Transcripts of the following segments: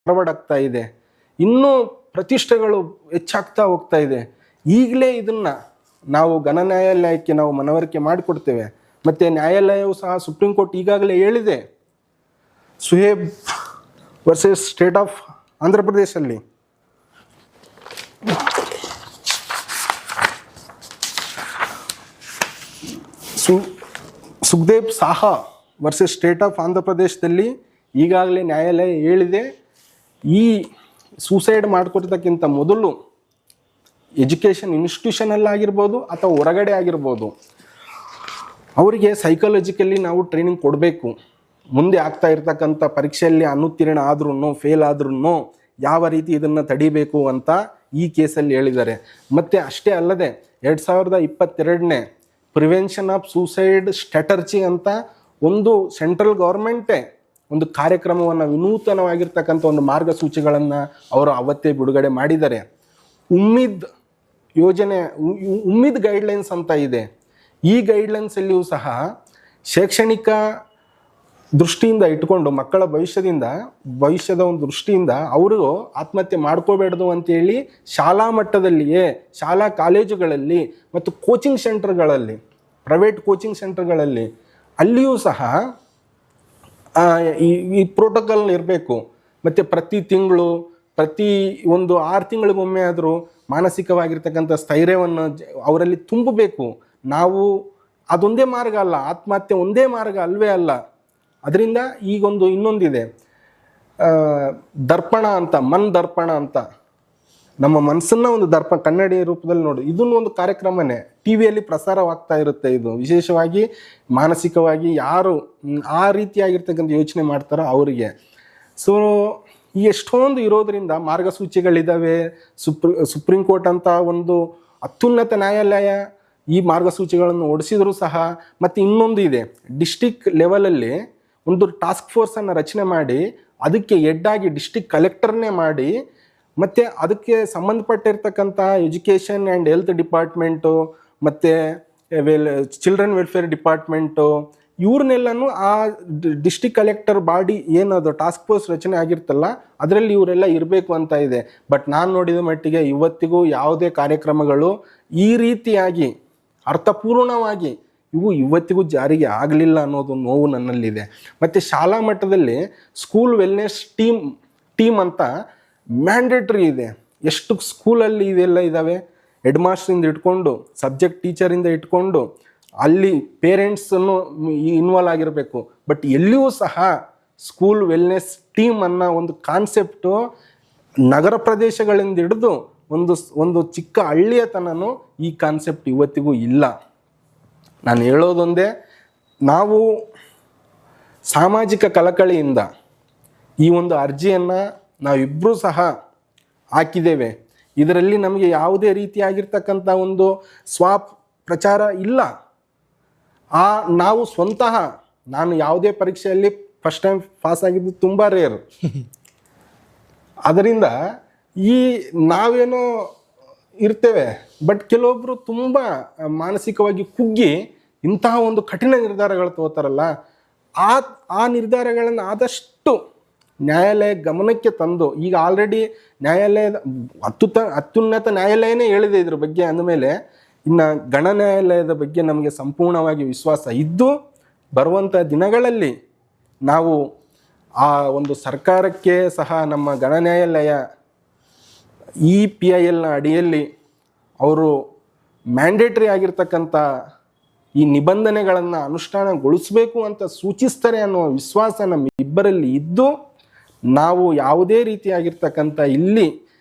Forward ಆಗ್ತಾ ಇದೆ, ಇನ್ನೂ ಪ್ರತಿಷ್ಠೆಗಳು ಹೆಚ್ಚಾಗ್ತಾ ಹೋಗ್ತಾ ಇದೆ. ಈಗಲೇ ಇದನ್ನ ನಾವು ಘನ ನ್ಯಾಯಾಲಯಕ್ಕೆ ನಾವು ಮನವರಿಕೆ ಮಾಡಿಕೊಡ್ತೇವೆ. ಮತ್ತು ನ್ಯಾಯಾಲಯವು ಸಹ ಸುಪ್ರೀಂ ಕೋರ್ಟ್ ಈಗಾಗಲೇ ಹೇಳಿದೆ, Suhaib versus state of Andhra ಪ್ರದೇಶಲ್ಲಿ Sukhdev Saha versus state of Andhra ಪ್ರದೇಶದಲ್ಲಿ ಈಗಾಗಲೇ ನ್ಯಾಯಾಲಯ ಹೇಳಿದೆ, ಈ ಸೂಸೈಡ್ ಮಾಡ್ಕೊಳ್ತಕ್ಕಿಂತ ಮೊದಲು ಎಜುಕೇಷನ್ ಇನ್ಸ್ಟಿಟ್ಯೂಷನಲ್ಲಾಗಿರ್ಬೋದು ಅಥವಾ ಹೊರಗಡೆ ಆಗಿರ್ಬೋದು, ಅವರಿಗೆ ಸೈಕಾಲಜಿಕಲಿ ನಾವು ಟ್ರೈನಿಂಗ್ ಕೊಡಬೇಕು. ಮುಂದೆ ಆಗ್ತಾ ಇರ್ತಕ್ಕಂಥ ಪರೀಕ್ಷೆಯಲ್ಲಿ ಅನುತ್ತೀರ್ಣ ಆದ್ರೂ ಫೇಲ್ ಆದ್ರೂ ಯಾವ ರೀತಿ ಇದನ್ನು ತಡಿಬೇಕು ಅಂತ ಈ ಕೇಸಲ್ಲಿ ಹೇಳಿದ್ದಾರೆ. ಮತ್ತು ಅಷ್ಟೇ ಅಲ್ಲದೆ 2022 ಪ್ರಿವೆನ್ಷನ್ ಆಫ್ ಸೂಸೈಡ್ ಸ್ಟ್ರಾಟರ್ಜಿ ಅಂತ ಒಂದು ಸೆಂಟ್ರಲ್ ಗೌರ್ಮೆಂಟೇ ಒಂದು ಕಾರ್ಯಕ್ರಮವನ್ನು, ವಿನೂತನವಾಗಿರ್ತಕ್ಕಂಥ ಒಂದು ಮಾರ್ಗಸೂಚಿಗಳನ್ನು ಅವರು ಅವತ್ತೇ ಬಿಡುಗಡೆ ಮಾಡಿದ್ದಾರೆ. ಉಮ್ಮಿದ್ ಯೋಜನೆ, ಉಮ್ಮಿದ್ ಗೈಡ್ಲೈನ್ಸ್ ಅಂತ ಇದೆ. ಈ ಗೈಡ್ಲೈನ್ಸಲ್ಲಿಯೂ ಸಹ ಶೈಕ್ಷಣಿಕ ದೃಷ್ಟಿಯಿಂದ ಇಟ್ಕೊಂಡು ಮಕ್ಕಳ ಭವಿಷ್ಯದ ಒಂದು ದೃಷ್ಟಿಯಿಂದ ಅವರು ಆತ್ಮಹತ್ಯೆ ಮಾಡ್ಕೋಬೇಡ್ದು ಅಂತೇಳಿ ಶಾಲಾ ಮಟ್ಟದಲ್ಲಿಯೇ, ಶಾಲಾ ಕಾಲೇಜುಗಳಲ್ಲಿ ಮತ್ತು ಕೋಚಿಂಗ್ ಸೆಂಟರ್ಗಳಲ್ಲಿ, ಪ್ರೈವೇಟ್ ಕೋಚಿಂಗ್ ಸೆಂಟರ್ಗಳಲ್ಲಿ ಅಲ್ಲಿಯೂ ಸಹ ಈ ಪ್ರೋಟೋಕಾಲ್ ಇರಬೇಕು. ಮತ್ತು ಪ್ರತಿ ಒಂದು 6 ತಿಂಗಳಿಗೊಮ್ಮೆ ಆದರೂ ಮಾನಸಿಕವಾಗಿರ್ತಕ್ಕಂಥ ಸ್ಥೈರ್ಯವನ್ನು ಅವರಲ್ಲಿ ತುಂಬಬೇಕು. ನಾವು ಅದೊಂದೇ ಮಾರ್ಗ ಅಲ್ಲ, ಆತ್ಮಹತ್ಯೆ ಒಂದೇ ಮಾರ್ಗ ಅಲ್ವೇ ಅಲ್ಲ. ಅದರಿಂದ ಈಗೊಂದು ಇನ್ನೊಂದಿದೆ, ದರ್ಪಣ ಅಂತ, ದರ್ಪಣ ಅಂತ, ನಮ್ಮ ಮನಸ್ಸನ್ನ ಒಂದು ಕನ್ನಡಿ ರೂಪದಲ್ಲಿ ನೋಡಿ, ಇದನ್ನು ಒಂದು ಕಾರ್ಯಕ್ರಮನೇ ಟಿ ವಿಯಲ್ಲಿ ಪ್ರಸಾರವಾಗ್ತಾ ಇರುತ್ತೆ. ಇದು ವಿಶೇಷವಾಗಿ ಮಾನಸಿಕವಾಗಿ ಯಾರು ಆ ರೀತಿಯಾಗಿರ್ತಕ್ಕಂಥ ಯೋಚನೆ ಮಾಡ್ತಾರೋ ಅವರಿಗೆ. ಸೊ ಈ ಎಷ್ಟೊಂದು ಇರೋದ್ರಿಂದ ಮಾರ್ಗಸೂಚಿಗಳಿದ್ದಾವೆ. ಸುಪ್ರೀಂ ಕೋರ್ಟ್ ಅಂತ ಒಂದು ಅತ್ಯುನ್ನತ ನ್ಯಾಯಾಲಯ ಈ ಮಾರ್ಗಸೂಚಿಗಳನ್ನು ಹೊರಡಿಸಿದ್ರು ಸಹ. ಮತ್ತು ಇನ್ನೊಂದು ಇದೆ, ಡಿಸ್ಟಿಕ್ ಲೆವೆಲಲ್ಲಿ ಒಂದು ಟಾಸ್ಕ್ ಫೋರ್ಸನ್ನು ರಚನೆ ಮಾಡಿ ಅದಕ್ಕೆ ಹೆಡ್ಡಾಗಿ ಡಿಸ್ಟಿಕ್ ಕಲೆಕ್ಟರ್ನೇ ಮಾಡಿ, ಮತ್ತು ಅದಕ್ಕೆ ಸಂಬಂಧಪಟ್ಟಿರ್ತಕ್ಕಂಥ ಎಜುಕೇಷನ್ ಆ್ಯಂಡ್ ಹೆಲ್ತ್ ಡಿಪಾರ್ಟ್ಮೆಂಟು ಮತ್ತು ಚಿಲ್ಡ್ರನ್ ವೆಲ್ಫೇರ್ ಡಿಪಾರ್ಟ್ಮೆಂಟು ಇವ್ರನ್ನೆಲ್ಲನೂ ಆ ಡಿಸ್ಟಿಕ್ ಕಲೆಕ್ಟರ್ ಬಾಡಿ ಏನದು ಟಾಸ್ಕ್ ಫೋರ್ಸ್ ರಚನೆ ಆಗಿರ್ತಲ್ಲ ಅದರಲ್ಲಿ ಇವರೆಲ್ಲ ಇರಬೇಕು ಅಂತ ಇದೆ. ಬಟ್ ನಾನು ನೋಡಿದ ಮಟ್ಟಿಗೆ ಇವತ್ತಿಗೂ ಯಾವುದೇ ಕಾರ್ಯಕ್ರಮಗಳು ಈ ರೀತಿಯಾಗಿ ಅರ್ಥಪೂರ್ಣವಾಗಿ ಇವತ್ತಿಗೂ ಜಾರಿಗೆ ಆಗಲಿಲ್ಲ ಅನ್ನೋದು ನೋವು ನನ್ನಲ್ಲಿದೆ. ಮತ್ತು ಶಾಲಾ ಮಟ್ಟದಲ್ಲಿ ಸ್ಕೂಲ್ ವೆಲ್ನೆಸ್ ಟೀಮ್ ಅಂತ ಮ್ಯಾಂಡೇಟ್ರಿ ಇದೆ. ಎಷ್ಟು ಸ್ಕೂಲಲ್ಲಿ ಇದೆಲ್ಲ ಇದ್ದಾವೆ, ಹೆಡ್ ಮಾಸ್ಟ್ರಿಂದ ಇಟ್ಕೊಂಡು ಸಬ್ಜೆಕ್ಟ್ ಟೀಚರಿಂದ ಇಟ್ಕೊಂಡು ಅಲ್ಲಿ ಪೇರೆಂಟ್ಸನ್ನು ಇನ್ವಾಲ್ವ್ ಆಗಿರಬೇಕು. ಬಟ್ ಎಲ್ಲಿಯೂ ಸಹ ಸ್ಕೂಲ್ ವೆಲ್ನೆಸ್ ಟೀಮ್ ಅನ್ನೋ ಒಂದು ಕಾನ್ಸೆಪ್ಟು ನಗರ ಪ್ರದೇಶಗಳಿಂದ ಹಿಡಿದು ಒಂದು ಚಿಕ್ಕ ಹಳ್ಳಿಯ ತನೂ ಈ ಕಾನ್ಸೆಪ್ಟ್ ಇವತ್ತಿಗೂ ಇಲ್ಲ. ನಾನು ಹೇಳೋದೊಂದೇ, ನಾವು ಸಾಮಾಜಿಕ ಕಳಕಳಿಯಿಂದ ಈ ಒಂದು ಅರ್ಜಿಯನ್ನು ನಾವಿಬ್ಬರೂ ಸಹ ಹಾಕಿದ್ದೇವೆ. ಇದರಲ್ಲಿ ನಮಗೆ ಯಾವುದೇ ರೀತಿಯಾಗಿರ್ತಕ್ಕಂಥ ಒಂದು ಪ್ರಚಾರ ಇಲ್ಲ. ನಾವು ಸ್ವಂತಹ, ನಾನು ಯಾವುದೇ ಪರೀಕ್ಷೆಯಲ್ಲಿ ಫಸ್ಟ್ ಟೈಮ್ ಪಾಸ್ ಆಗಿದ್ದು ತುಂಬ ರೇರು. ಅದರಿಂದ ನಾವೇನೋ ಇರ್ತೇವೆ, ಬಟ್ ಕೆಲವೊಬ್ಬರು ತುಂಬ ಮಾನಸಿಕವಾಗಿ ಕುಗ್ಗಿ ಇಂತಹ ಒಂದು ಕಠಿಣ ನಿರ್ಧಾರಗಳು ತಗೋತಾರಲ್ಲ, ಆ ನಿರ್ಧಾರಗಳನ್ನು ಆದಷ್ಟು ನ್ಯಾಯಾಲಯ ಗಮನಕ್ಕೆ ತಂದು, ಈಗ ಆಲ್ರೆಡಿ ನ್ಯಾಯಾಲಯದ ಅತ್ಯುನ್ನತ ನ್ಯಾಯಾಲಯನೇ ಹೇಳಿದೆ ಇದ್ರ ಬಗ್ಗೆ. ಅಂದಮೇಲೆ ಇನ್ನು ಗಣ ನ್ಯಾಯಾಲಯದ ಬಗ್ಗೆ ನಮಗೆ ಸಂಪೂರ್ಣವಾಗಿ ವಿಶ್ವಾಸ ಇದ್ದು, ಬರುವಂಥ ದಿನಗಳಲ್ಲಿ ನಾವು ಆ ಒಂದು ಸರ್ಕಾರಕ್ಕೆ ಸಹ ನಮ್ಮ ಗಣ ನ್ಯಾಯಾಲಯ EPIL ಅಡಿಯಲ್ಲಿ ಅವರು ಮ್ಯಾಂಡೇಟ್ರಿ ಆಗಿರ್ತಕ್ಕಂಥ ಈ ನಿಬಂಧನೆಗಳನ್ನು ಅನುಷ್ಠಾನಗೊಳಿಸಬೇಕು ಅಂತ ಸೂಚಿಸ್ತಾರೆ ಅನ್ನೋ ವಿಶ್ವಾಸ ನಮ್ಮ ಇಬ್ಬರಲ್ಲಿ ಇದ್ದು, ನಾವು ಯಾವುದೇ ರೀತಿಯಾಗಿರ್ತಕ್ಕಂಥ ಇಲ್ಲಿ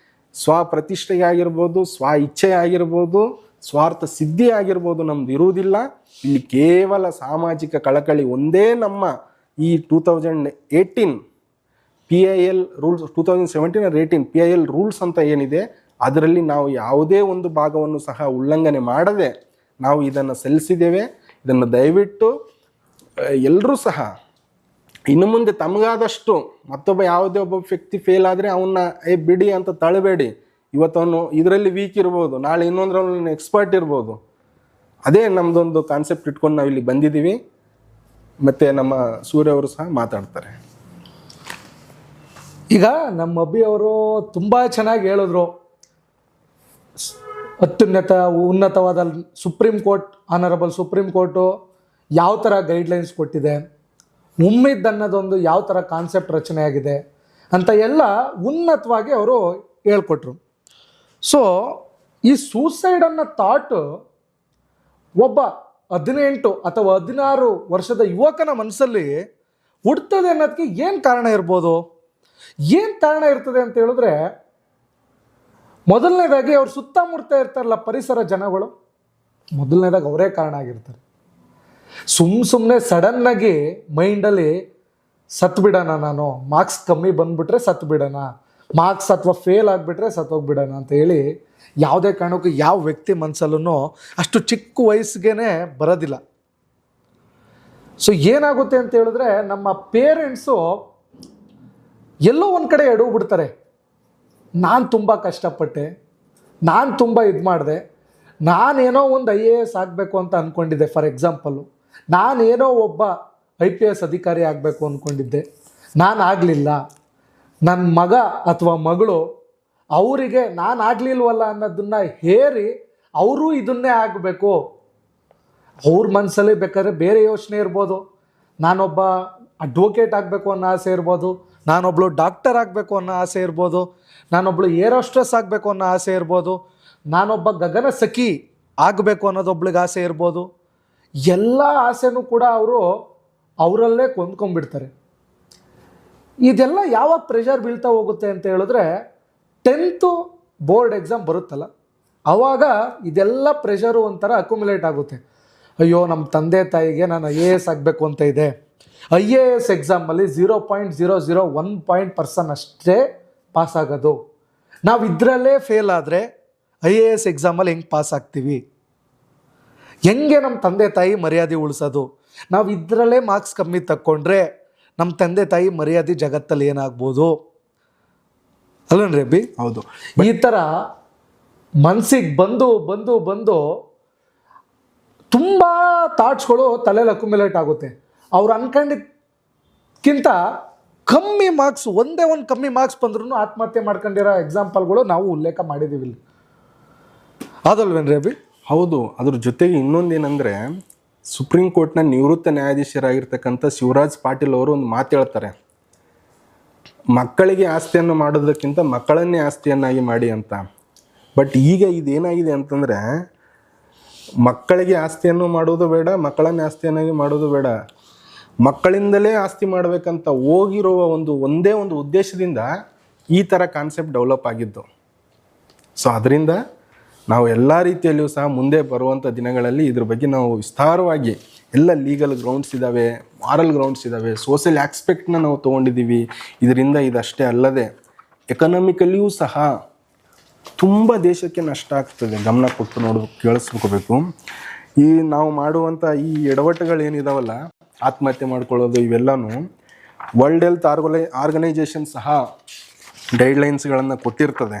ಸ್ವಪ್ರತಿಷ್ಠೆ ಆಗಿರ್ಬೋದು, ಸ್ವ ಇಚ್ಛೆ ಆಗಿರ್ಬೋದು, ಸ್ವಾರ್ಥ ಸಿದ್ಧಿ ಆಗಿರ್ಬೋದು ನಮ್ದು ಇರುವುದಿಲ್ಲ. ಇಲ್ಲಿ ಕೇವಲ ಸಾಮಾಜಿಕ ಕಳಕಳಿ ಒಂದೇ ನಮ್ಮ ಈ 2018 PIL ರೂಲ್ಸ್, 2017 PIL ರೂಲ್ಸ್ ಅಂತ ಏನಿದೆ ಅದರಲ್ಲಿ ನಾವು ಯಾವುದೇ ಒಂದು ಭಾಗವನ್ನು ಸಹ ಉಲ್ಲಂಘನೆ ಮಾಡದೆ ನಾವು ಇದನ್ನು ಸಲ್ಲಿಸಿದ್ದೇವೆ. ಇದನ್ನು ದಯವಿಟ್ಟು ಎಲ್ಲರೂ ಸಹ ಇನ್ನು ಮುಂದೆ ತಮಗಾದಷ್ಟು ಮತ್ತೊಬ್ಬ ಯಾವುದೇ ಒಬ್ಬ ವ್ಯಕ್ತಿ ಫೇಲ್ ಆದರೆ ಅವನ್ನ ಬಿಡಿ ಅಂತ ತಳಬೇಡಿ. ಇವತ್ತವನು ಇದರಲ್ಲಿ ವೀಕ್ ಇರ್ಬೋದು, ನಾಳೆ ಇನ್ನೊಂದ್ರಲ್ಲಿ ಎಕ್ಸ್ಪರ್ಟ್ ಇರ್ಬೋದು. ಅದೇ ನಮ್ಮದೊಂದು ಕಾನ್ಸೆಪ್ಟ್ ಇಟ್ಕೊಂಡು ನಾವು ಇಲ್ಲಿ ಬಂದಿದ್ದೀವಿ. ಮತ್ತು ನಮ್ಮ ಸೂರ್ಯ ಅವರು ಸಹ ಮಾತಾಡ್ತಾರೆ. ಈಗ ನಮ್ಮ ಅಬ್ಬಿ ಅವರು ತುಂಬ ಚೆನ್ನಾಗಿ ಹೇಳಿದ್ರು. ಉನ್ನತವಾದ supreme court, honourable supreme court ಯಾವ ಥರ ಗೈಡ್ಲೈನ್ಸ್ ಕೊಟ್ಟಿದೆ, ಉಮ್ಮಿದ್ ಅನ್ನೋದೊಂದು ಯಾವ ಥರ ಕಾನ್ಸೆಪ್ಟ್ ರಚನೆ ಆಗಿದೆ ಅಂತ ಎಲ್ಲ ಉನ್ನತವಾಗಿ ಅವರು ಹೇಳ್ಕೊಟ್ರು. ಸೊ ಈ ಸೂಸೈಡನ್ನು ಥಾಟ್ ಒಬ್ಬ 18 ಅಥವಾ 16 ವರ್ಷದ ಯುವಕನ ಮನಸ್ಸಲ್ಲಿ ಹುಡ್ತದೆ ಅನ್ನೋದಕ್ಕೆ ಏನು ಕಾರಣ ಇರ್ಬೋದು? ಏನು ಕಾರಣ ಇರ್ತದೆ ಅಂತ ಹೇಳಿದ್ರೆ, ಮೊದಲನೇದಾಗಿ ಅವ್ರ ಸುತ್ತಮುತ್ತ ಇರ್ತಾರಲ್ಲ ಪರಿಸರ ಜನಗಳು, ಮೊದಲನೇದಾಗಿ ಅವರೇ ಕಾರಣ ಆಗಿರ್ತಾರೆ. ಸುಮ್ಮನೆ ಸಡನ್ನಾಗಿ ಮೈಂಡಲ್ಲಿ ಸತ್ತು ಬಿಡೋಣ, ನಾನು ಮಾರ್ಕ್ಸ್ ಕಮ್ಮಿ ಬಂದ್ಬಿಟ್ರೆ ಸತ್ತು ಬಿಡೋಣ, ಮಾರ್ಕ್ಸ್ ಅಥವಾ ಫೇಲ್ ಆಗಿಬಿಟ್ರೆ ಸತ್ತೋಗ್ಬಿಡೋಣ ಅಂತ ಹೇಳಿ ಯಾವುದೇ ಕಾರಣಕ್ಕೂ ಯಾವ ವ್ಯಕ್ತಿ ಮನಸ್ಸಲ್ಲೂ ಅಷ್ಟು ಚಿಕ್ಕ ವಯಸ್ಸಿಗೆ ಬರೋದಿಲ್ಲ. ಸೊ ಏನಾಗುತ್ತೆ ಅಂತ ಹೇಳಿದ್ರೆ, ನಮ್ಮ ಪೇರೆಂಟ್ಸು ಎಲ್ಲೋ ಒಂದು ಕಡೆ ಎಡವ್ಬಿಡ್ತಾರೆ. ನಾನು ತುಂಬ ಕಷ್ಟಪಟ್ಟೆ, ನಾನು ತುಂಬ ಇದು ಮಾಡಿದೆ, ನಾನೇನೋ ಒಂದು IAS ಆಗಬೇಕು ಅಂತ ಅಂದ್ಕೊಂಡಿದ್ದೆ. ಫಾರ್ ಎಕ್ಸಾಂಪಲ್ಲು, ನಾನೇನೋ ಒಬ್ಬ IPS ಅಧಿಕಾರಿ ಆಗಬೇಕು ಅಂದ್ಕೊಂಡಿದ್ದೆ, ನಾನು ಆಗಲಿಲ್ಲ. ನನ್ನ ಮಗ ಅಥವಾ ಮಗಳು ಅವರಿಗೆ ನಾನು ಆಗಲಿಲ್ವಲ್ಲ ಅನ್ನೋದನ್ನು ಹೇರಿ ಅವರು ಇದನ್ನೇ ಆಗಬೇಕು. ಅವ್ರ ಮನಸ್ಸಲ್ಲಿ ಬೇಕಾದ್ರೆ ಬೇರೆ ಯೋಚನೆ ಇರ್ಬೋದು. ನಾನೊಬ್ಬ ಅಡ್ವೊಕೇಟ್ ಆಗಬೇಕು ಅನ್ನೋ ಆಸೆ ಇರ್ಬೋದು, ನಾನೊಬ್ಳು ಡಾಕ್ಟರ್ ಆಗಬೇಕು ಅನ್ನೋ ಆಸೆ ಇರ್ಬೋದು, ನಾನೊಬ್ಳು ಏರ್ ಹೋಸ್ಟೆಸ್ ಆಗಬೇಕು ಅನ್ನೋ ಆಸೆ ಇರ್ಬೋದು, ನಾನೊಬ್ಬ ಗಗನ ಸಖಿ ಆಗಬೇಕು ಅನ್ನೋದೊಬ್ಳಿಗೆ ಆಸೆ ಇರ್ಬೋದು. ಎಲ್ಲ ಆಸೆನೂ ಕೂಡ ಅವರು ಅವರಲ್ಲೇ ಕೊಂದ್ಕೊಂಡ್ಬಿಡ್ತಾರೆ. ಇದೆಲ್ಲ ಯಾವಾಗ ಪ್ರೆಷರ್ ಬೀಳ್ತಾ ಹೋಗುತ್ತೆ ಅಂತ ಹೇಳಿದ್ರೆ, 10th ಬೋರ್ಡ್ ಎಕ್ಸಾಮ್ ಬರುತ್ತಲ್ಲ, ಆವಾಗ ಇದೆಲ್ಲ ಪ್ರೆಷರು ಒಂಥರ ಅಕ್ಯುಮುಲೇಟ್ ಆಗುತ್ತೆ. ಅಯ್ಯೋ, ನಮ್ಮ ತಂದೆ ತಾಯಿಗೆ ನಾನು IAS ಆಗಬೇಕು ಅಂತ ಇದೆ. IAS ಎಕ್ಸಾಮಲ್ಲಿ 0.001 ಪಾಯಿಂಟ್ ಅಷ್ಟೇ ಪಾಸ್ ಆಗೋದು. ನಾವು ಇದರಲ್ಲೇ ಫೇಲ್ ಆದರೆ IAS ಎಕ್ಸಾಮಲ್ಲಿ ಹೆಂಗೆ ಪಾಸ್ ಆಗ್ತೀವಿ? ಹೆಂಗೆ ನಮ್ಮ ತಂದೆ ತಾಯಿ ಮರ್ಯಾದೆ ಉಳಿಸೋದು? ನಾವು ಇದರಲ್ಲೇ ಮಾರ್ಕ್ಸ್ ಕಮ್ಮಿ ತಕ್ಕೊಂಡ್ರೆ ನಮ್ಮ ತಂದೆ ತಾಯಿ ಮರ್ಯಾದೆ ಜಗತ್ತಲ್ಲಿ ಏನಾಗ್ಬೋದು ಅಲ್ಲನ್ರಿ ಅಬ್ಬಿ? ಹೌದು. ಈ ಥರ ಮನಸ್ಸಿಗೆ ಬಂದು ಬಂದು ಬಂದು ತುಂಬ ಥಾಟ್ಸ್ಗಳು ತಲೆಯಲ್ಲಿ ಅಕ್ಯುಮುಲೇಟ್ ಆಗುತ್ತೆ. ಅವ್ರು ಅನ್ಕೊಂಡಿದ್ದಕ್ಕಿಂತ ಕಮ್ಮಿ ಮಾರ್ಕ್ಸ್, ಒಂದೇ ಒಂದು ಕಮ್ಮಿ ಮಾರ್ಕ್ಸ್ ಬಂದ್ರೂ ಆತ್ಮಹತ್ಯೆ ಮಾಡ್ಕೊಂಡಿರೋ ಎಕ್ಸಾಂಪಲ್ಗಳು ನಾವು ಉಲ್ಲೇಖ ಮಾಡಿದ್ದೀವಿ ಇಲ್ಲಿ, ಅದಲ್ವೇನ್ರಿ ಅಬ್ಬಿ? ಹೌದು. ಅದ್ರ ಜೊತೆಗೆ ಇನ್ನೊಂದೇನೆಂದರೆ, ಸುಪ್ರೀಂ ಕೋರ್ಟ್ನ ನಿವೃತ್ತ ನ್ಯಾಯಾಧೀಶರಾಗಿರ್ತಕ್ಕಂಥ ಶಿವರಾಜ್ ಪಾಟೀಲ್ ಅವರು ಒಂದು ಮಾತು ಹೇಳ್ತಾರೆ, ಮಕ್ಕಳಿಗೆ ಆಸ್ತಿಯನ್ನು ಮಾಡೋದಕ್ಕಿಂತ ಮಕ್ಕಳನ್ನೇ ಆಸ್ತಿಯನ್ನಾಗಿ ಮಾಡಿ ಅಂತ. ಬಟ್ ಈಗ ಇದೇನಾಗಿದೆ ಅಂತಂದರೆ, ಮಕ್ಕಳಿಗೆ ಆಸ್ತಿಯನ್ನು ಮಾಡೋದು ಬೇಡ, ಮಕ್ಕಳನ್ನೇ ಆಸ್ತಿಯನ್ನಾಗಿ ಮಾಡೋದು ಬೇಡ, ಮಕ್ಕಳಿಂದಲೇ ಆಸ್ತಿ ಮಾಡಬೇಕಂತ ಹೋಗಿರುವ ಒಂದೇ ಒಂದು ಉದ್ದೇಶದಿಂದ ಈ ಥರ ಕಾನ್ಸೆಪ್ಟ್ ಡೆವಲಪ್ ಆಗಿದ್ದು. ಸೊ ಅದರಿಂದ ನಾವು ಎಲ್ಲ ರೀತಿಯಲ್ಲಿಯೂ ಸಹ ಮುಂದೆ ಬರುವಂಥ ದಿನಗಳಲ್ಲಿ ಇದ್ರ ಬಗ್ಗೆ ನಾವು ವಿಸ್ತಾರವಾಗಿ ಎಲ್ಲ ಲೀಗಲ್ ಗ್ರೌಂಡ್ಸ್ ಇದ್ದಾವೆ, ಮಾರಲ್ ಗ್ರೌಂಡ್ಸ್ ಇದ್ದಾವೆ, ಸೋಷಿಯಲ್ ಆಸ್ಪೆಕ್ಟ್ನ ನಾವು ತೊಗೊಂಡಿದ್ದೀವಿ. ಇದರಿಂದ ಇದಷ್ಟೇ ಅಲ್ಲದೆ ಎಕನಾಮಿಕಲಿಯೂ ಸಹ ತುಂಬ ದೇಶಕ್ಕೆ ನಷ್ಟ ಆಗ್ತದೆ. ಗಮನ ಕೊಟ್ಟು ಕೇಳಿಸ್ಕೋಬೇಕು. ಈ ನಾವು ಮಾಡುವಂಥ ಈ ಎಡವಟ್ಟುಗಳೇನಿದಾವಲ್ಲ, ಆತ್ಮಹತ್ಯೆ ಮಾಡ್ಕೊಳ್ಳೋದು, ಇವೆಲ್ಲನೂ ವರ್ಲ್ಡ್ ಹೆಲ್ತ್ ಆರ್ಗನೈಜೇಷನ್ ಸಹ ಗೈಡ್ಲೈನ್ಸ್ಗಳನ್ನು ಕೊಟ್ಟಿರ್ತದೆ.